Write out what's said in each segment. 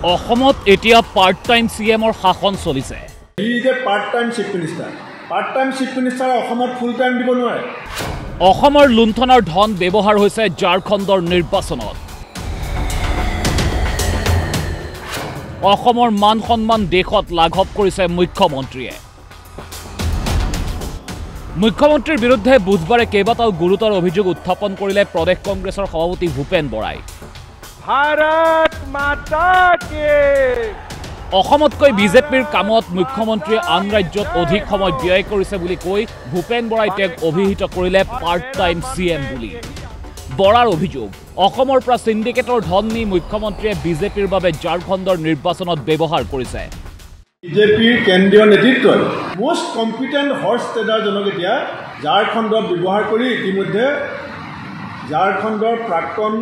অসমত এতিয়া part time CMৰ শাসন চলিছে। He is a part time chief minister. Part time chief মিনিষ্টাৰে অসমত ফুল টাইম দিব নোৱাৰে। অসমৰ লুণ্ঠনৰ ধন ব্যৱহাৰ হৈছে ঝাৰখণ্ডৰ নিৰ্বাচনত। অসমৰ মান সন্মান দেশত লাঘৱ কৰিছে মুখ্যমন্ত্ৰীয়ে। মুখ্যমন্ত্ৰীৰ বিৰুদ্ধে বুধবাৰে কেইবাটাও গুৰুতৰ অভিযোগ উত্থাপন কৰিলে প্ৰদেশ কংগ্ৰেছৰ সভাপতি ভূপেন বৰাই। ভাৰত মাতা কি অসমতকৈ বিজেপিৰ কামত মুখ্যমন্ত্ৰীয়ে আন ৰাজ্যত অধিক সময় ব্যয় কৰিছে বুলি কৈ ভূপেন বৰাই তেওঁক অভিহিত কৰিলে পাৰ্ট টাইম CM বুলি। বৰাৰ অভিযোগ, অসমৰ পৰা সিন্ডিকেটৰ ধন নি মুখ্যমন্ত্ৰীয়ে বিজেপিৰ বাবে ঝাৰখণ্ডৰ নিৰ্বাচনত ব্যৱহাৰ কৰিছে। বিজেপিৰ কেন্দ্ৰীয় নেতৃত্বই মোষ্ট কম্পিটেণ্ট হৰ্চ ট্ৰেডাৰজনক এতিয়া ঝাৰখণ্ডত ব্যৱহাৰ কৰি ইতিমধ্যে ঝাৰখণ্ডৰ প্ৰাক্তন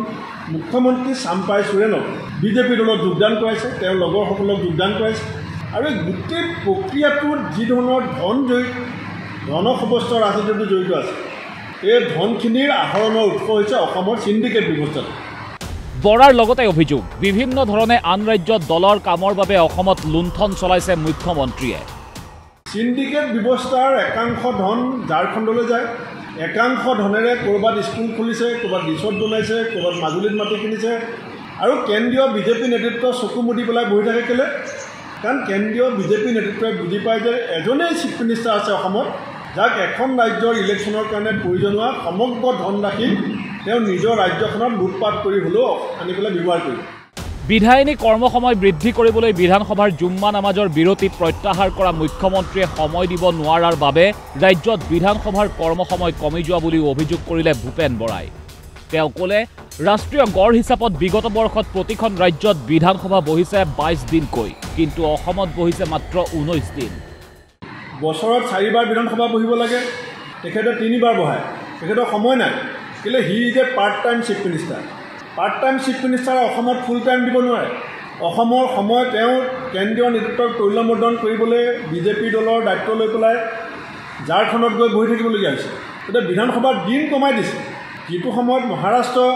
মুখ্যমন্ত্ৰী চাম্পাই সোৰেনক বিজেপি দলত যোগদান কৰাইছে, তেওঁৰ লগৰসকলক যোগদান কৰাইছে। আৰু এই গোটেই প্ৰক্ৰিয়াটোত যি ধৰণৰ ধনসৱস্ত ৰাজনীতিটো জড়িত আছে, এই ধনখিনিৰ আহৰণৰ উৎস হৈছে অসমৰ চিণ্ডিকেট ব্যৱস্থাটো। বৰাৰ লগতে অভিযোগ, বিভিন্ন ধৰণে আন ৰাজ্যত দলৰ কামৰ বাবে অসমত লুণ্ঠন চলাইছে মুখ্যমন্ত্ৰীয়ে। চিণ্ডিকেট ব্যৱস্থাৰ একাংশ ধন ঝাৰখণ্ডলৈ যায়, একাংশ ধনেৰে ক'ৰবাত স্কুল খুলিছে, ক'ৰবাত ৰিচৰ্ট বনাইছে, ক'ৰবাত মাজুলীত মাটি কিনিছে। আৰু কেন্দ্ৰীয় বিজেপি নেতৃত্ব চকু মুদি পেলাই বহি থাকে কেলে? কাৰণ কেন্দ্ৰীয় বিজেপি নেতৃত্বই বুজি পায় যে এজনেই চিফ মিনিষ্টাৰ আছে অসমত, যাক এখন ৰাজ্যৰ ইলেকশ্যনৰ কাৰণে প্ৰয়োজন হোৱা সমগ্ৰ ধনৰাশি তেওঁ নিজৰ ৰাজ্যখনত লুটপাট কৰি হ'লেও আনি পেলাই ব্যৱহাৰ কৰিব। বিধায়িনী কৰ্মসময় বৃদ্ধি কৰিবলৈ বিধানসভাৰ জুম্মা নামাজৰ বিৰতি প্ৰত্যাহাৰ কৰা মুখ্যমন্ত্ৰীয়ে সময় দিব নোৱাৰাৰ বাবে ৰাজ্যত বিধানসভাৰ কৰ্মসময় কমি যোৱা বুলিও অভিযোগ কৰিলে ভূপেন বৰাই। তেওঁ ক'লে, ৰাষ্ট্ৰীয় গড় হিচাপত বিগত বৰ্ষত প্ৰতিখন ৰাজ্যত বিধানসভা বহিছে 22 দিনকৈ, কিন্তু অসমত বহিছে মাত্ৰ 19 দিন। বছৰত 4বাৰ বিধানসভা বহিব লাগে, তেখেতে 3বাৰ বহায়, তেখেতৰ সময় নাই। কেলৈ? He is a part time chief minister. Part time chief মিনিষ্টাৰে অসমত ফুল টাইম দিব নোৱাৰে। অসমৰ সময় তেওঁ কেন্দ্ৰীয় নেতৃত্বক তৈলমৰ্দন কৰিবলৈ বিজেপি দলৰ দায়িত্ব লৈ পেলাই ঝাৰখণ্ডত গৈ বহি থাকিবলগীয়া হৈছে। এতিয়া বিধানসভাৰ দিন কমাই দিছে। যিটো সময়ত মহাৰাষ্ট্ৰ,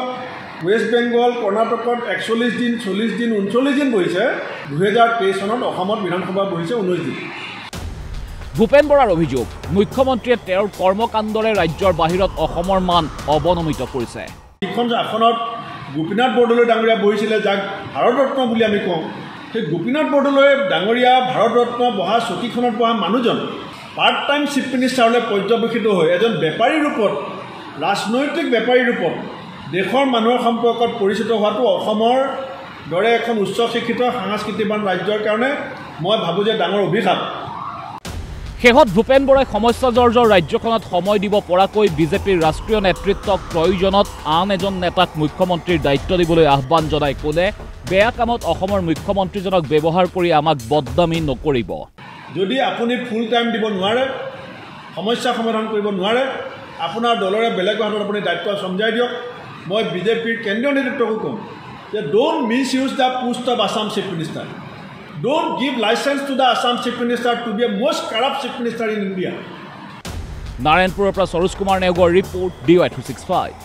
ৱেষ্ট বেংগল, কৰ্ণাটকত 41 দিন, 40 দিন, 39 দিন বহিছে, 2023 চনত অসমত বিধানসভা বহিছে 19 দিন। ভূপেন বৰাৰ অভিযোগ, মুখ্যমন্ত্ৰীয়ে তেওঁৰ কৰ্মকাণ্ডৰে ৰাজ্যৰ বাহিৰত অসমৰ মান অৱনমিত কৰিছে। যিখন আসনত গোপীনাথ বৰদলৈ ডাঙৰীয়া বহিছিলে, যাক ভাৰতৰত্ন বুলি আমি কওঁ, সেই গোপীনাথ বৰদলৈ ডাঙৰীয়া ভাৰতৰত্ন বহা চকীখনত বহা মানুহজন পাৰ্ট টাইম চিফ মিনিষ্টাৰলৈ পৰ্যবেক্ষিত হৈ এজন বেপাৰীৰ ৰূপত, ৰাজনৈতিক বেপাৰীৰ ৰূপত দেশৰ মানুহৰ সম্পৰ্কত পৰিচিত হোৱাটো অসমৰ দৰে এখন উচ্চ শিক্ষিত সাংস্কৃতিবান ৰাজ্যৰ কাৰণে মই ভাবোঁ যে ডাঙৰ অভিশাপ। শেহত ভূপেন বৰাই সমস্যাজৰ্জৰ ৰাজ্যখনত সময় দিব পৰাকৈ বিজেপিৰ ৰাষ্ট্ৰীয় নেতৃত্বক প্ৰয়োজনত আন এজন নেতাক মুখ্যমন্ত্ৰীৰ দায়িত্ব দিবলৈ আহ্বান জনাই ক'লে, বেয়া কামত অসমৰ মুখ্যমন্ত্ৰীজনক ব্যৱহাৰ কৰি আমাক বদনামী নকৰিব। যদি আপুনি ফুল টাইম দিব নোৱাৰে, সমস্যা সমাধান কৰিব নোৱাৰে, আপোনাৰ দলৰে বেলেগৰ হাতত আপুনি দায়িত্ব চমজাই দিয়ক। মই বিজেপিৰ কেন্দ্ৰীয় নেতৃত্বকো ক'ম যে don't miss use the post off Assam chief minister. Don't give license to the Assam Chief Minister to be a most corrupt Chief Minister in India. Narayanpur Sorosh Kumar Neogor report, DY 365.